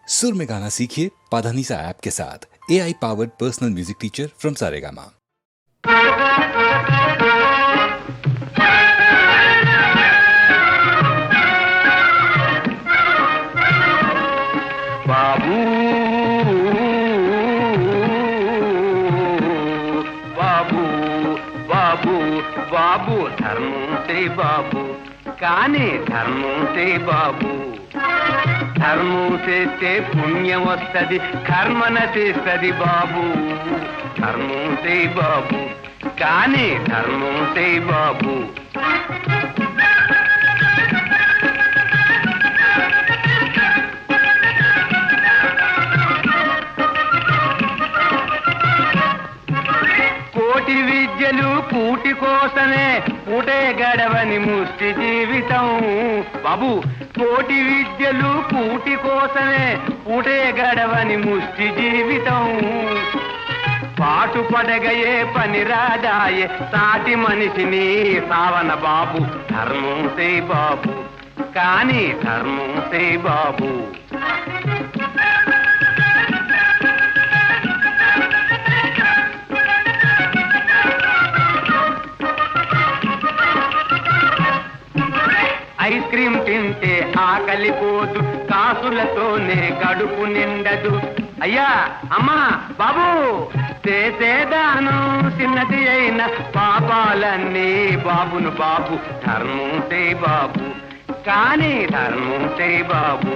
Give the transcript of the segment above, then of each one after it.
सुर में गाना सीखिए पाधानीसा ऐप के साथ। AI powered personal music teacher from Saregama. Babu Babu Babu Babu ధర్మం చే బాబు, కానీ ధర్మం చే బాబు. ధర్మం చేస్తే పుణ్యం వస్తది, కర్మన చేస్తది బాబు. ధర్మం చే బాబు, కానీ ధర్మం చే బాబు. కోటి విద్యలు కూటి కోసమే, పూటే గడవని ముష్టి జీవితం. బాబు, కోటి విద్యలు కూటి కోసమే, పూటే గడవని ముష్టి జీవితం. పాటు పడగయే పని రాదాయే, సాటి మనిషిని సావన బాబు. ధర్మం సే బాబు, కానీ ధర్మం సే బాబు. ఐస్ క్రీమ్ తింటే ఆకలి పోదు, కాసులతోనే కడుపు నిండదు. అయ్యా, అమ్మా, బాబు, చేసేదాను చిన్నది అయిన పాపాలన్నీ బాబును బాబు. ధర్మం సే బాబు, కానీ ధర్మం సే బాబు.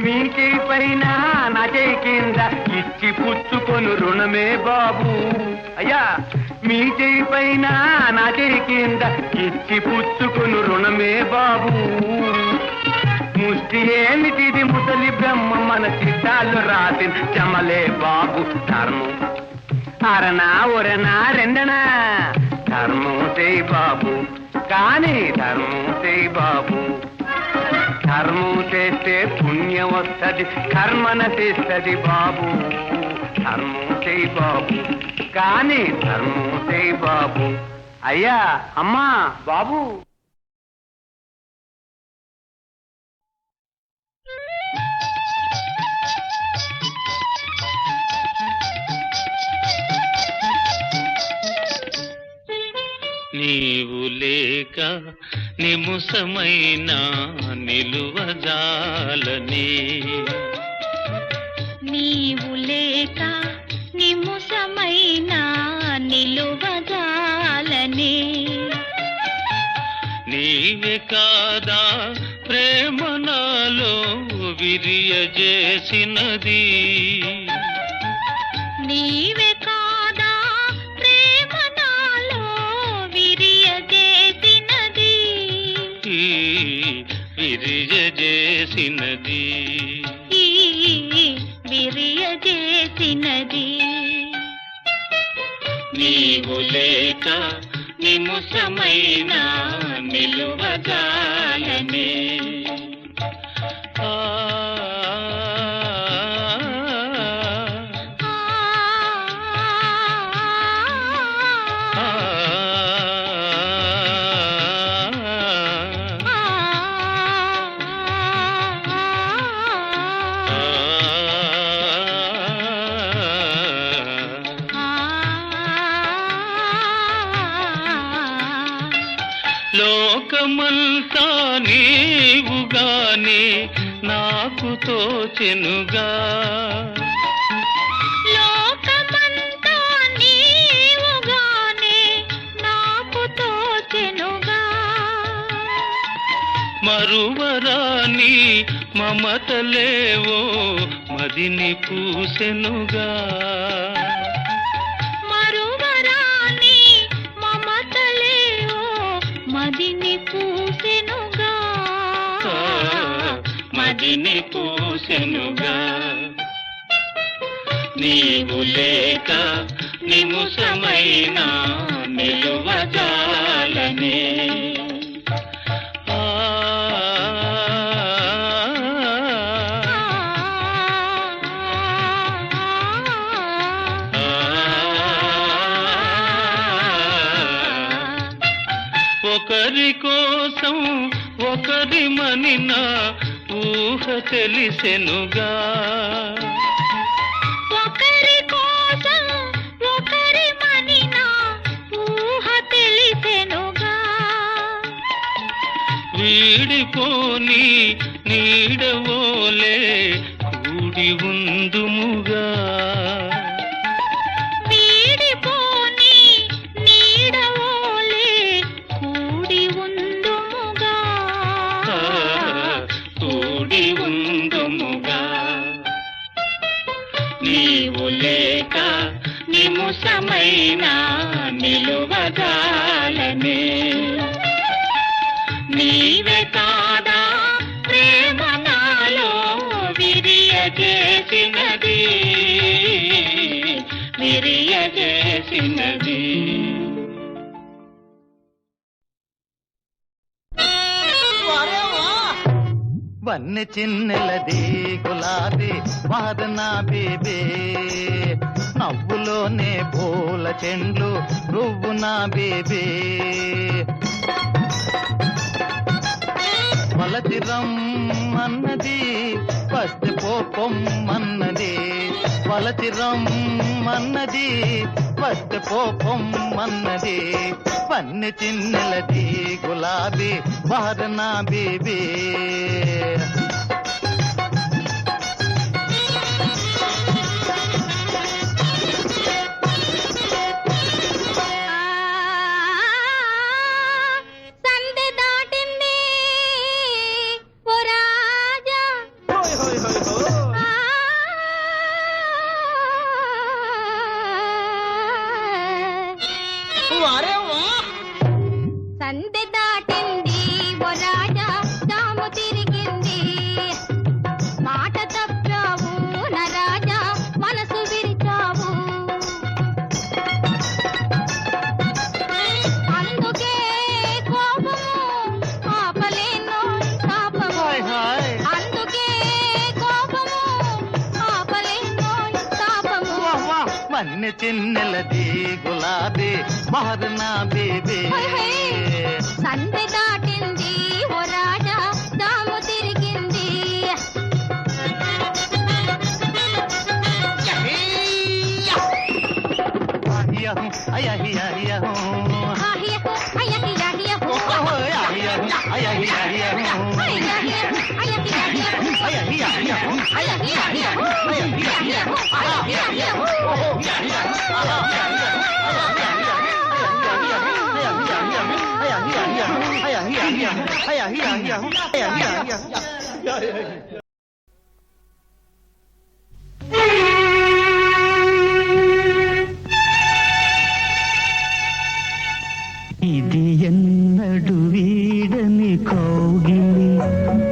మీకి పైన నాకే కింద ఇచ్చి పుచ్చుకొను రుణమే బాబు. అయ్యా, మీ చేయి పైన నాకే కింద ఇచ్చి పుచ్చుకొను రుణమే బాబు. ముష్టి ఏమిటిది ముసలి బ్రహ్మ, మన చిత్తాలు రాసి చమలే బాబు. ధర్మం అరనా ఒరనా రెండనా, ధర్మం సే బాబు, కానీ ధర్మం సే బాబు. ధర్మం చేస్తే పుణ్యం వస్తది, కర్మన చేస్తది బాబు. ధర్మం చే బాబు, కానీ ధర్మం చే బాబు. అయ్యా, అమ్మా, బాబు. నీవు లేక నిముసమైనా నిలువజాలని, నీవు లేక నిముసమైనా నిలువజాలని. నీవే కాదా ప్రేమ నాలో విరియజేసినది, నీవే కాదా ప్రేమ నాలో విరియజేసినది, విరియజేసినది, విరియజేసినది. నీవు లేక నిముసమైనా నిలువజాలని. లోకమంతా నీవుగానే నాకు తోచెనుగా, లోకమంతా నీవుగానే నాకు తోచెనుగా. మరువరాని మమతలేవో మదిని పూసెనుగా, మరువరాని మమతలేవో మదిని పూసెనుగా, మదిని పూసెనుగా. నీవు లేక నిముసమైనా నిలువజాలని. ఒకరి కోసం ఒకరి మనిన ఊహ తెలిసెనుగా. ఒకరి కోసం ఒకరి మనిన ఊహ తెలిసెనుగా. వీడిపోని నీడవోలే కూడి ఉందుముగా. వీడిపోని నీడవోలే కూడి ఉందుముగా. కూడి ఉందుముగా. నీవు లేక నిముషమైనా నిలువగాలనే. నీవే కాదా ప్రేమ నాలో విరియజేసినది, విరియజేసినది. వన్నె చిన్నెలది గులాబీ వాదనా బేబే, నవ్వులోనే పూల చెండ్లు రువ్వునా బేబే. వలచి రమ్మన్నది వస్తే పోపొమ్మన్నది, వలచి రమ్మన్నది వస్తే పోపొమ్మన్నది. వన్నె చిన్నెలది గులాబీ వాదనా బేబే. సందె దాటింది ఓ రాజా. సందె దాటింది ఓ రాజా, జాము తిరిగింది. మాట తప్పావు నా రాజా, మనసు విరిచావు. అందుకే కోపము ఆపలేను తాపము. అందుకే కోపము ఆపలేను తాపము. వన్నె చిన్నెలది గులాబీ వాదనా బేబే. సందె దాటింది ఓ రాజా, జాము తిరిగింది. అయ్యహు ఆహియహు అయ్యహియహియహు. ఇది ఎన్నడు వీడని కౌగిలి,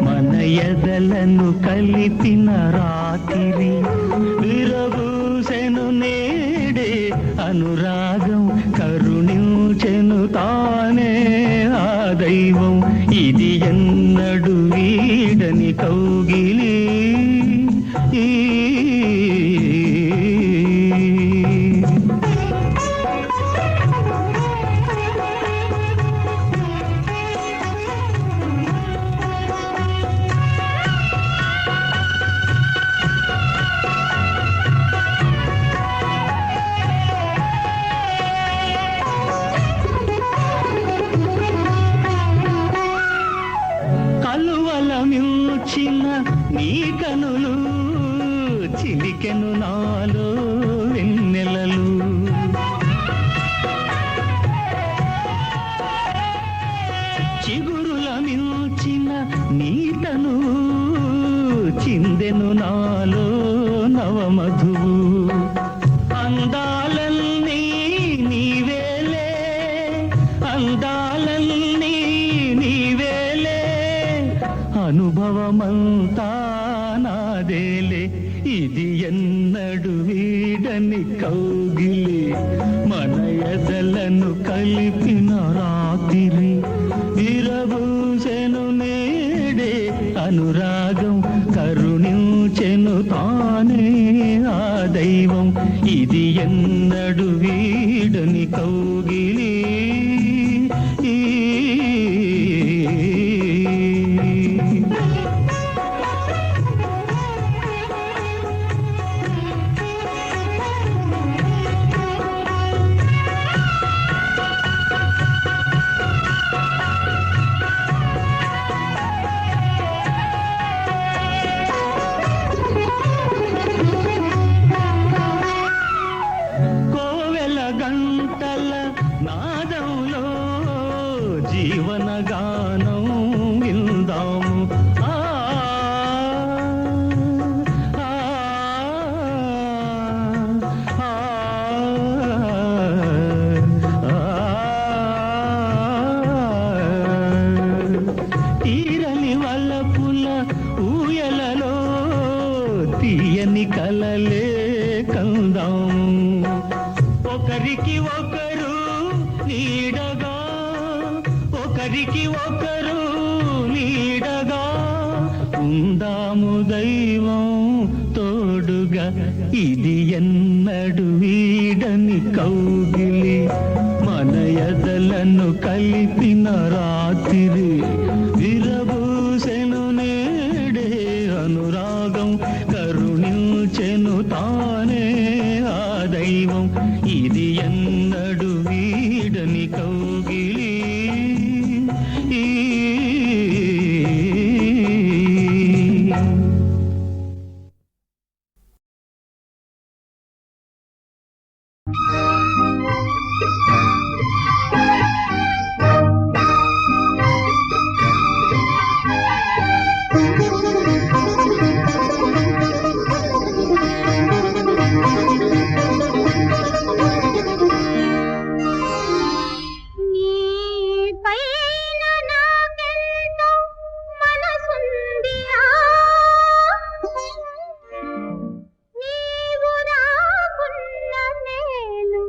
మన ఎదలను కలిపిన రాత్రి. విరబూసెను నేడే అనురాగం, కరుణించెను తానే ఆ దైవం. ఇది ఎన్నడు వీడని కౌగిలి. కలువల మిల్చిన నీ కనులు చిలికెను నాలో వెన్నెలలు. చిగురుల మిల్చిన నీ తను చిందెను నాలో నవమధువు. అందాలన్నీ నీవేలే, అందాలన్నీ నీవేలే, అనుభవమంతా నాదేలే. ఇది ఎన్నడు వీడని కౌగిలి, మన ఎదలను కలిపిన రాత్రి. విరబూసెను నేడే అనురాగం, కరుణించెను తానే ఆ దైవం. ఇది ఎన్నడు వీడని కౌగిలి. గంటల నాదంలో జీవన గానం విందాము. ఆ ఆ, ఆ, తీరని వల్లపుల ఊయలలో తీయని కలలే కందాం. ఒకరికి ఒకరు నీడగా, ఒకరికి ఒకరు నీడగా ఉందాము దైవం తోడుగా. ఇది ఎన్నడు వీడని కౌగిలి, మన ఎదలను కలిపిన రాత్రి. విరబూసెను నేడే అనురాగం, కరుణించెను తానే ఆ దైవం. ఇది ఎన్నడు వీడని కౌగిలి. నీపైన నాకెంతో మనసుందిరా, నీవు రాకున్న నేను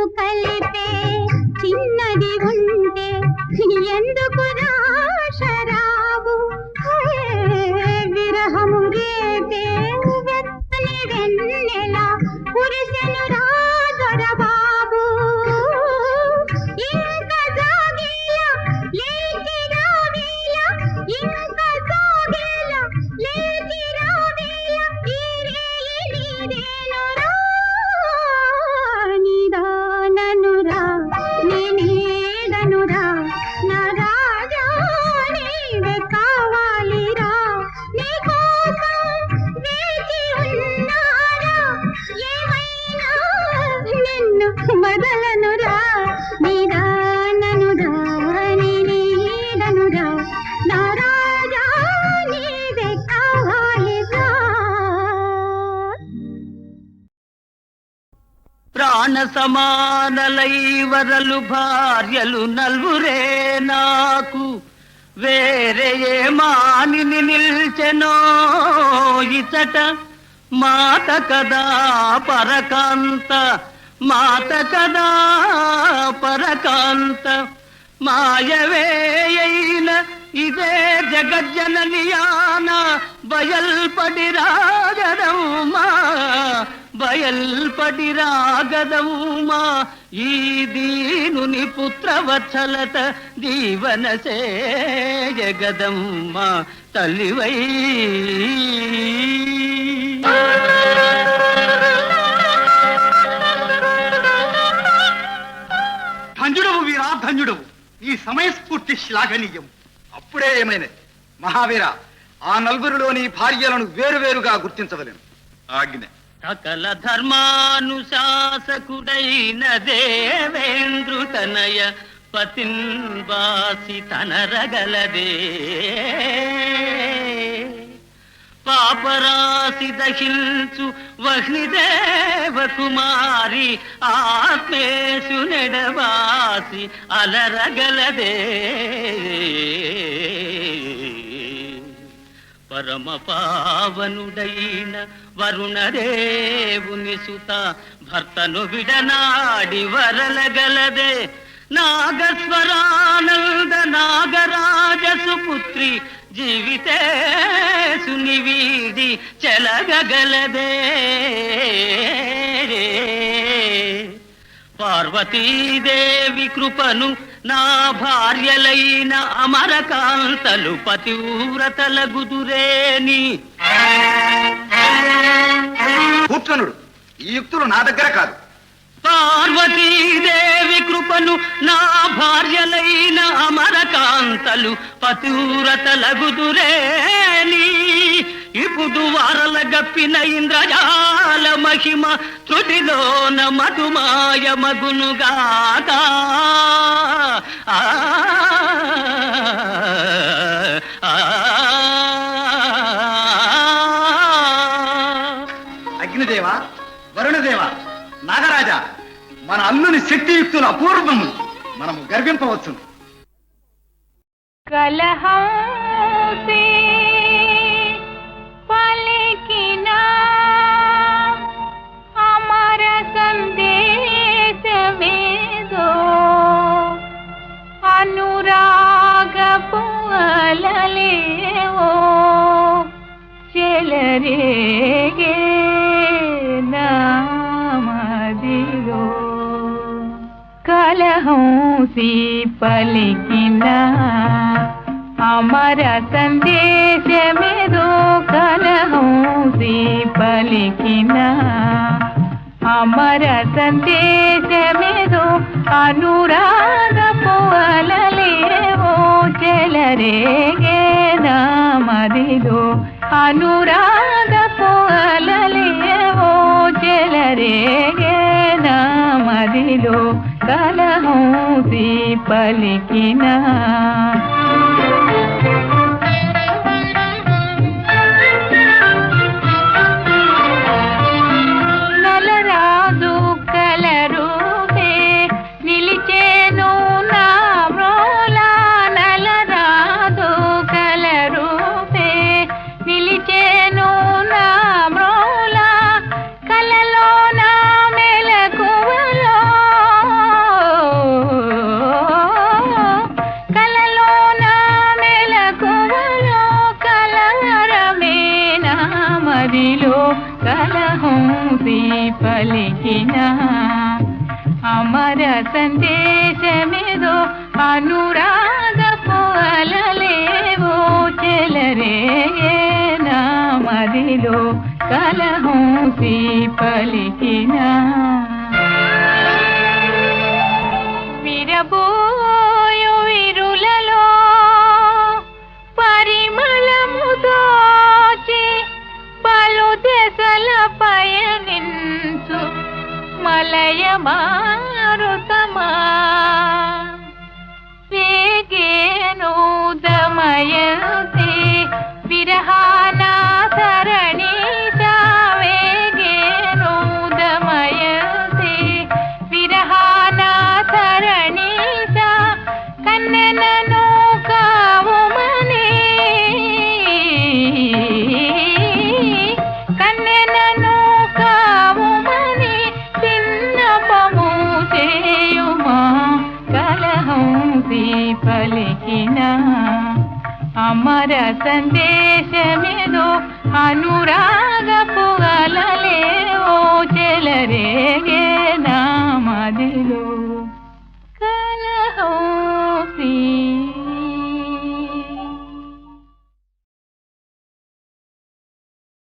రెండు కలిపే చిన్నది ఉంటే ఎందుకు రాశరావు విరహము రేపే వెచ్చని వెన్నెల పురుషను రాజరబాబు ఇంక సాగేల లేచి రావేల ఇంక సాగేల లేచి రావేల ఈ రేయి నీదేనురా నిదాననురా నేనేదనురా నా రాజా నీవే కావాలిరా నీ కోసం వేచి ఉన్నారా ఏమైనా నిన్ను వదలనురా నిదాననురా నేనేదనురా నా రాజా నీవే కావాలిరా ప్రాణ సమానలై వరలు భార్యలు నలుగురే నాకు వేరే ఏ మానిని నిల్చెనో ఇచట మాత కదా పరకాంత మాత కదా పరకాంత మాయవేయైన ఇదే జగజ్జననియాన బయల్పడి రాగదమ్మా బయల్పడి రాగదమ్మా ఈ దీనుని పుత్రవత్సలత దీవన జగదమ్మా తల్లివై ధన్యుడవు వీరా ధన్యుడవు ఈ సమయస్ఫూర్తి శ్లాఘనీయం అప్పుడే ఏమైనది మహావీర ఆ నలుగురిలోని భార్యలను వేరువేరుగా గుర్తించవలేను ఆజ్ఞ సకల ధర్మానుశాసకుడైన దేవేంద్రుతనయ పతిన్వాసి తనరగలదే పాపరాశి దహించు వహ్నిదేవ కుమారి ఆత్మేషు నెడవాసి అలరగలదే పరమ పావనుడైన వరుణదేవుని సుత భర్తను విడనాడి వరలగలదే నాగస్వరానంద నాగరాజ సుపుత్రి జీవితే సునివీడి చెలగగలదే పార్వతీదేవి కృపను నా భార్యలైన అమరకాంతలు పతివ్రతల గుదురేని కూర్చొనుడు ఈ యుక్తులు నా దగ్గర కాదు పార్వతీదేవి కృపను నా భార్యలైన అమరకాంతలు పతివ్రతల గుదురేని ఇప్పుడు వారల గప్పిన ఇంద్రజాల మహిమ త్రుటిలోన మధుమాయ మగునుగాక అగ్నిదేవా వరుణదేవా నాగరాజా మన అల్లుని శక్తియుక్తులు అపూర్వము మనము గర్వింపవచ్చు కలహంసి పలికిన అమర సందేశమేదో అనురాగపు అలలేవో చెలరేగే నామదిలో కలహంసి పలికిన అమర సందేశమేదో కలహంసి పలికిన అమర సందేశమేదో అనురాగపు అలలేవో చెలరేగే నామదిలో అనురాగపు అలలేవో చెలరేగే నామదిలో కలహంసి పలికిన నలరాజు కలరూపే నిలిచేను నా వ్రోలా నలరాజు కలరూపే నిలిచేను నా వ్రోలా కలలో నా మెలకువలో అమర సందేశమేదో అనురాగపు అలలేవో చెలరేనా మదిలో కలహం పలికినా విరబోయు విరులలో పరిమళము దోచి పలు దశల పయనించు మలయ మారుతమా వేగేను దమయంతి విరహాన తరణీశా వేగేను దమయంతి విరహాన తరణీశా కన్నెనను కావుమని కన్నెనను కావుమని చిన్నపము చేయుమా కలహం పలికిన అమర సందేశమేదో అనురాగపు అలలేవో చెలరేగే